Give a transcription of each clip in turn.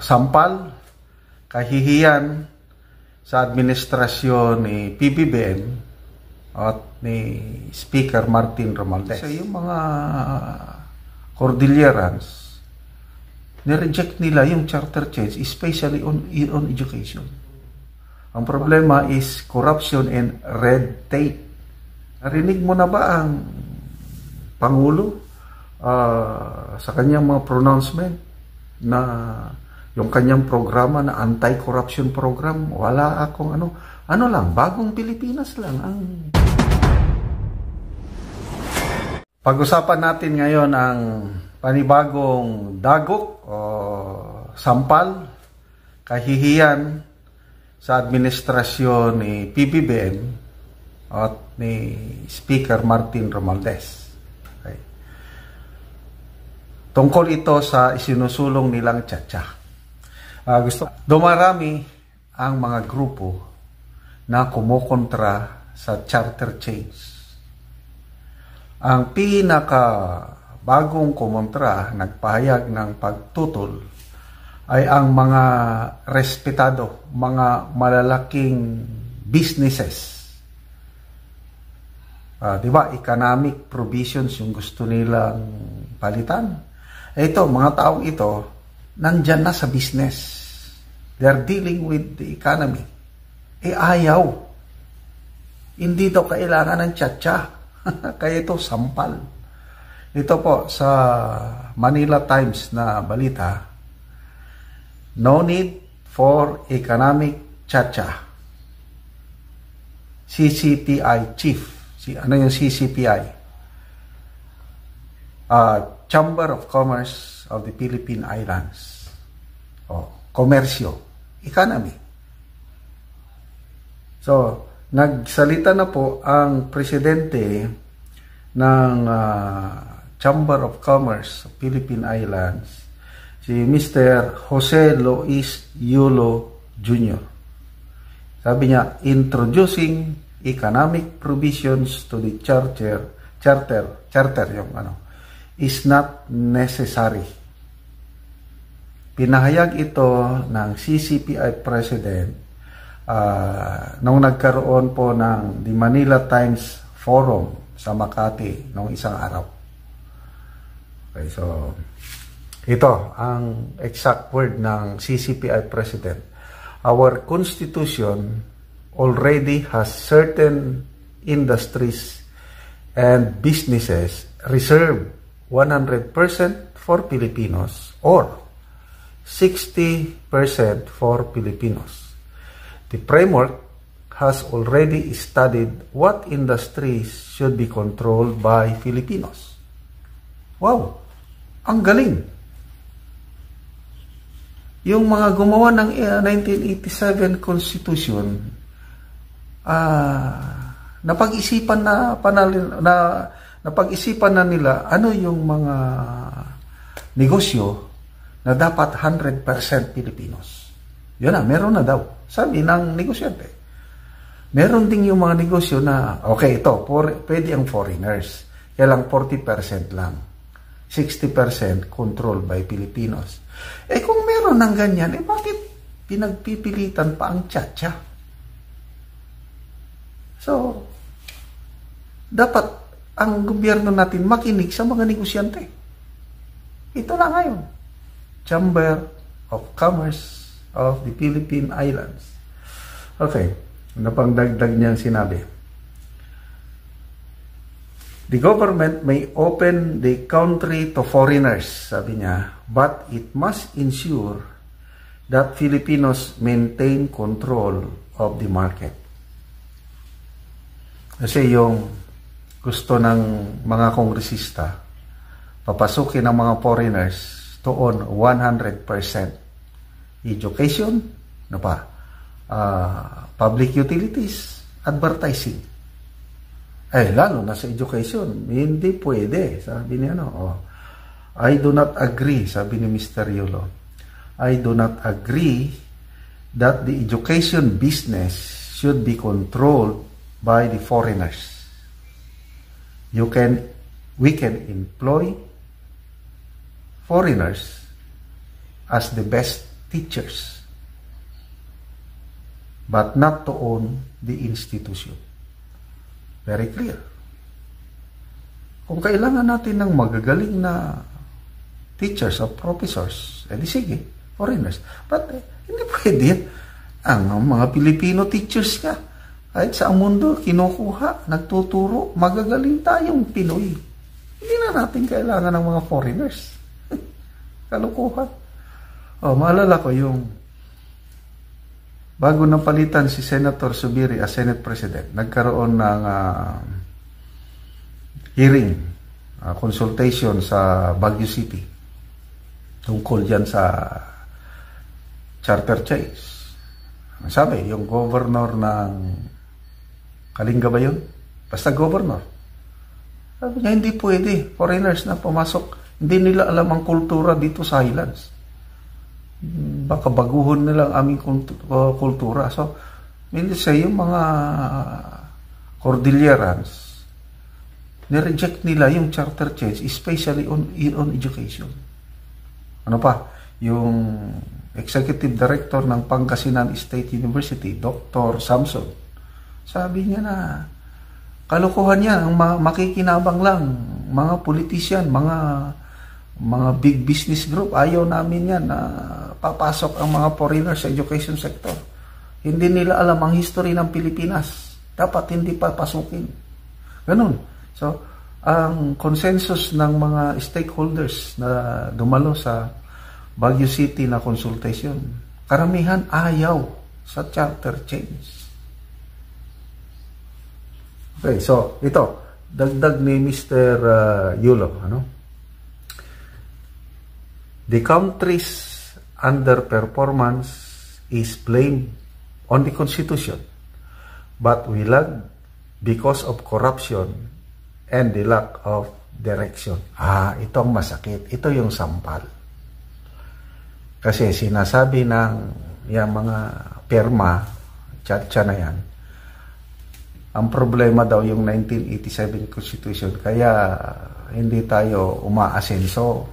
sampal, kahihiyan sa administrasyon ni PBBM at ni Speaker Martin Romualdez. So yung mga Cordillerans, nireject nila yung charter change, especially on education. Ang problema is corruption and red tape. Narinig mo na ba ang Pangulo sa kanyang mga pronouncement na yung kanyang programa na anti-corruption program? Wala akong ano lang, bagong Pilipinas lang ang... Pag-usapan natin ngayon ang panibagong dagok o sampal, kahihiyan sa administrasyon ni PBBM at ni Speaker Martin Romualdez. Okay. Tungkol ito sa isinusulong nilang tsa-tsa. Dumarami ang mga grupo na kumukontra sa charter change. Ang bagong kumontra, nagpahayag ng pagtutol, ay ang mga respetado, mga malalaking businesses. Diba, economic provisions yung gusto nilang palitan. Ito, mga taong ito, nandyan na sa business. They're dealing with the economy. Ayaw. Hindi daw kailangan ng tsa-tsa. Kaya ito, sampal. Ito po, sa Manila Times na balita, no need for economic tsa-tsa. CCPI chief. Ano yung CCPI? Chamber of Commerce of the Philippine Islands. Komersyo. Economy. So, nagsalita na po ang presidente ng Chamber of Commerce of Philippine Islands, si Mr. Jose Luis Yulo Jr. Sabi niya, introducing economic provisions to the charter yung is not necessary. Pinahayag ito ng CCPI President nung nagkaroon po ng The Manila Times Forum sa Makati nung isang araw. Okay, so ito ang exact word ng CCPI President. Our Constitution already has certain industries and businesses reserved 100% for Filipinos or 60% for Filipinos. The framework has already studied what industries should be controlled by Filipinos. Wow! Ang galing! Yung mga gumawa ng 1987 Constitution, napag-isipan na nila ano yung mga negosyo na dapat 100% Filipinos. Yun na, meron na daw. Sabi ng negosyante. Meron din yung mga negosyo na, okay, ito, pwede ang foreigners. Kaya lang 40% lang. 60% controlled by Filipinos. Kung meron ng ganyan, bakit pinagpipilitan pa ang tsa-tsa? So, dapat ang gobyerno natin makinig sa mga negosyante. Ito na ngayon. Chamber of Commerce of the Philippine Islands. Okay, ano pang dagdag niyang sinabi? The government may open the country to foreigners, sabi niya, but it must ensure that Filipinos maintain control of the market. Kasi yung gusto ng mga kongresista, papasukin ng mga foreigners to own 100% education, public utilities, advertising. Lalo na sa education, hindi pwede, sabi niya, I do not agree, sabi ni Mr. Yulo. I do not agree that the education business should be controlled by the foreigners. We can employ foreigners as the best teachers, but not to own the institution. Very clear. Kung kailangan natin ng magagaling na teachers o professors, edi sige, foreigners. But hindi pwede yan. Ang mga Pilipino teachers ka, kahit sa mundo, kinukuha, nagtuturo, magagaling tayong Pinoy. Hindi na natin kailangan ng mga foreigners. Kalukuhan. Maalala ko yung bago napalitan si Senator Zubiri as Senate President, nagkaroon ng hearing, consultation sa Baguio City tungkol dyan sa charter change. Sabi, yung governor ng Kalinga ba yun? Basta governor. Sabi niya, hindi pwede. Foreigners na pumasok. Hindi nila alam ang kultura dito sa Highlands. Baka baguhon nila ang aming kultura. So, minsan yung mga Cordillerans, nireject nila yung charter change, especially on education. Ano pa? Yung Executive Director ng Pangasinan State University, Dr. Samson, sabi niya na kalokohan yan, ang makikinabang lang, mga politician, mga big business group, ayaw namin yan na papasok ang mga foreigners sa education sector. Hindi nila alam ang history ng Pilipinas. Dapat hindi papasukin. Ganun. So, ang consensus ng mga stakeholders na dumalo sa Baguio City na consultation, karamihan ayaw sa charter change. Okay, so ito, dagdag ni Mr. Yulo, the country's underperformance is blamed on the Constitution, but we lag because of corruption and the lack of direction. Ito ang masakit. Ito yung sampal. Kasi sinasabi ng mga perma, tsa-tsa na yan, ang problema daw yung 1987 Constitution, kaya hindi tayo umaasenso.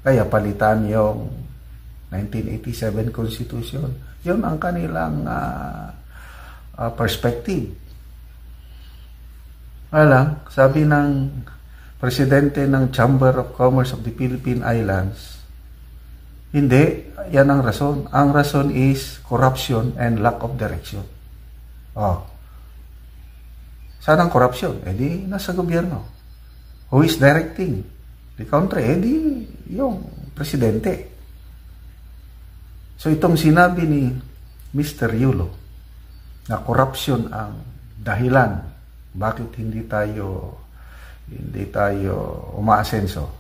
Kaya palitan yung 1987 Constitution. Yun ang kanilang perspective. Sabi ng presidente ng Chamber of Commerce of the Philippine Islands, hindi, yan ang rason. Ang rason is corruption and lack of direction. Saan ang corruption? Di nasa gobyerno. Who is directing the country? Di yung presidente. So itong sinabi ni Mr. Yulo na corruption ang dahilan bakit hindi tayo umaasenso.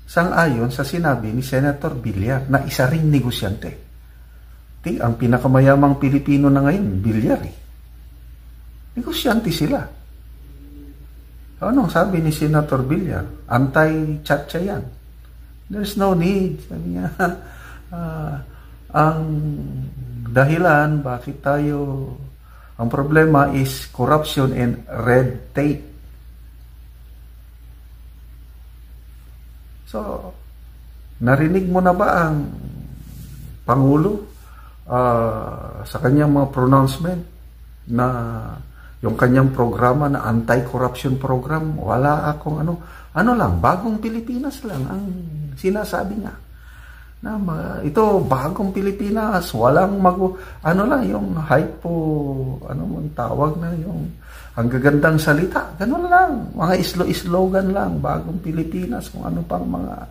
Sang-ayon sa sinabi ni Senator Villar na isa ring negosyante. Ang pinakamayamang Pilipino na ngayon, Villar Negosyante sila. Anong sabi ni Senator Villar? Anti-chatcha yan. There's no need. Sabi niya, ang dahilan bakit ang problema is corruption and red tape. So, narinig mo na ba ang Pangulo sa kanyang mga pronouncement na yung kanyang programa na anti-corruption program? Wala akong ano lang, bagong Pilipinas lang ang sinasabi niya. Ito, bagong Pilipinas, walang yung hypo, mong tawag na yung ang gagandang salita, ganun lang, mga slogan lang, bagong Pilipinas, kung ano pang mga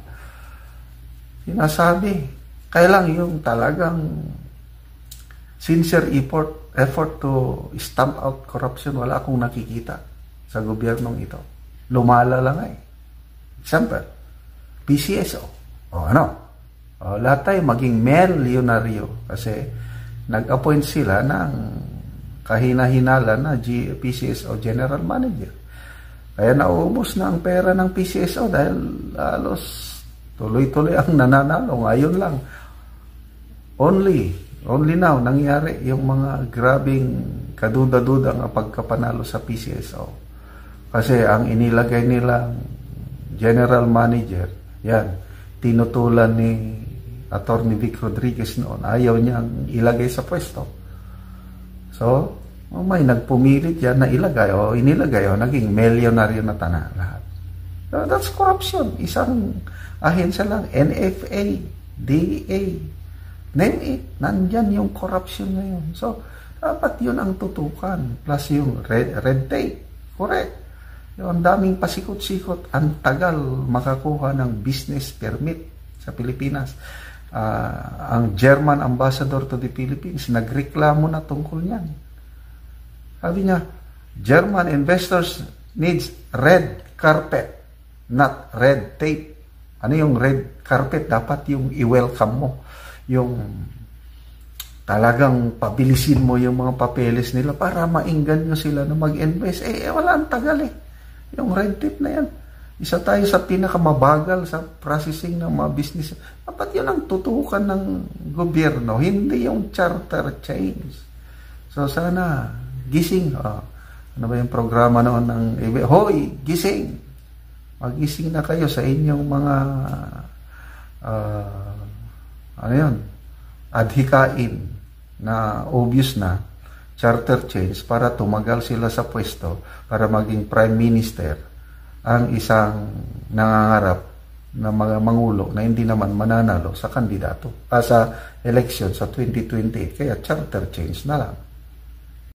sinasabi. Kaya lang yung talagang sincere effort to stamp out corruption, wala akong nakikita sa gobyernong ito. Lumala lang Example, PCSO. Lahat tayo maging milyonaryo kasi nag-appoint sila ng kahina-hinala na PCSO General Manager. Kaya nauubos na ang pera ng PCSO dahil halos tuloy-tuloy ang nananalo. Ngayon lang, only now nangyari yung mga grabing kaduda-duda ang pagkapanalo sa PCSO. Kasi ang inilagay nilang General Manager, yan, tinutulan ni Attorney Vic Rodriguez noon, ayaw niyang ilagay sa pwesto. So, may nagpumilit yan na ilagay o inilagay o naging milyonaryo na lahat. So, that's corruption. Isang ahensya lang, NFA, DA, name it, nandyan yung corruption ngayon. So, dapat yun ang tutukan. Plus yung red tape. Correct. Yung daming pasikot-sikot. Ang tagal makakuha ng business permit sa Pilipinas. Ang German ambassador to the Philippines, nagreklamo na tungkol niyan. Sabi niya, German investors needs red carpet, not red tape. Ano yung red carpet? Dapat yung i-welcome mo. Yung talagang pabilisin mo yung mga papeles nila para mainggan nyo sila na mag-invest. Wala, ang tagal eh. Yung red tape na yan. Isa tayo sa pinakamabagal sa processing ng mga business. Dapat yun ang tutukan ng gobyerno, hindi yung charter change. So sana, gising. Ano ba yung programa noon ng Hoy, gising! Magising na kayo sa inyong mga adhikain na obvious na charter change para tumagal sila sa pwesto para maging prime minister ang isang nangangarap na mga mangulo na hindi naman mananalo sa kandidato sa election sa 2028. Kaya charter change na lang.